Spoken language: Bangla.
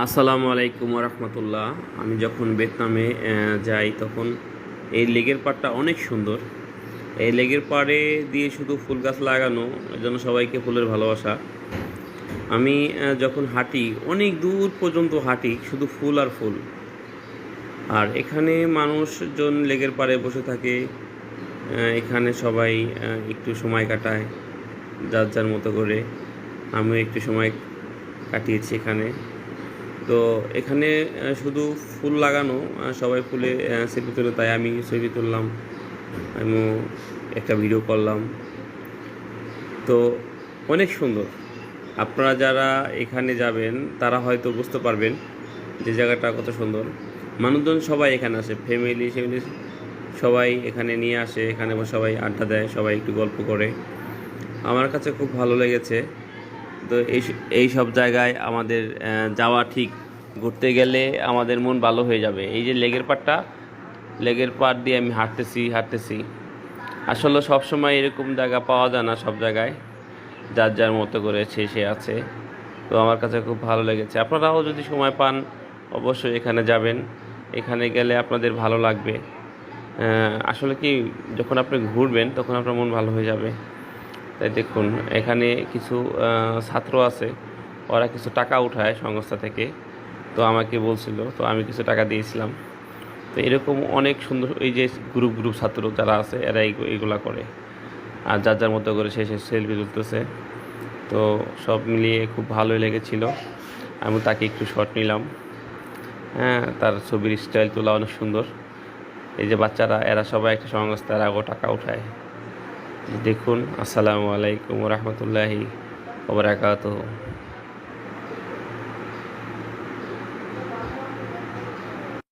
আসসালামু আলাইকুম রহমতুল্লাহ। আমি যখন ভিয়েতনামে যাই তখন এই লেকের পাড়টা অনেক সুন্দর। এই লেকের পাড়ে দিয়ে শুধু ফুল গাছ লাগানো, এজন্য সবাইকে ফুলের ভালোবাসা। আমি যখন হাঁটি অনেক দূর পর্যন্ত হাঁটি শুধু ফুল আর ফুল। আর এখানে মানুষজন লেকের পাড়ে বসে থাকে। এখানে সবাই একটু সময় কাটায় যার যার মতো করে। আমিও একটু সময় কাটিয়েছি এখানে। তো এখানে শুধু ফুল লাগানো, সবাই ফুলে সেলফি তুলে, তাই আমি ছবি তুললাম, আমিও একটা ভিডিও করলাম। তো অনেক সুন্দর। আপনারা যারা এখানে যাবেন তারা হয়তো বুঝতে পারবেন যে জায়গাটা কত সুন্দর। মানুষজন সবাই এখানে আসে, ফ্যামিলি সবাই এখানে নিয়ে আসে, এখানে সবাই আড্ডা দেয়, সবাই একটু গল্প করে। আমার কাছে খুব ভালো লেগেছে। তো এই সব জায়গায় আমাদের যাওয়া ঠিক। ঘুরতে গেলে আমাদের মন ভালো হয়ে যাবে। এই যে লেগের পাড় দিয়ে আমি হাঁটতেছি। আসলে সবসময় এরকম জায়গা পাওয়া যায় না, সব জায়গায় যার যার মতো করে সে আছে। তো আমার কাছে খুব ভালো লেগেছে। আপনারাও যদি সময় পান অবশ্যই এখানে যাবেন। এখানে গেলে আপনাদের ভালো লাগবে। আসলে কি, যখন আপনি ঘুরবেন তখন আপনার মন ভালো হয়ে যাবে। তাই দেখুন, এখানে কিছু ছাত্র আছে, ওরা কিছু টাকা উঠায় সংস্থা থেকে। তো আমাকে বলছিল, তো আমি কিছু টাকা দিয়েছিলাম। তো এরকম অনেক সুন্দর, এই যে গ্রুপ ছাত্র যারা আছে এরা এইগুলা করে। আর যার যার মতো করে সে সেলফি তুলতেছে। তো সব মিলিয়ে খুব ভালোই লেগেছিল। আমি তাকে একটু শট নিলাম। হ্যাঁ, তার ছবির স্টাইল তোলা অনেক সুন্দর। এই যে বাচ্চারা, এরা সবাই একটা সংস্থা, এরা টাকা উঠায়। দেখুন। আসসালামু আলাইকুম রহমতুল্লাহি ওয়া বারাকাতুহু।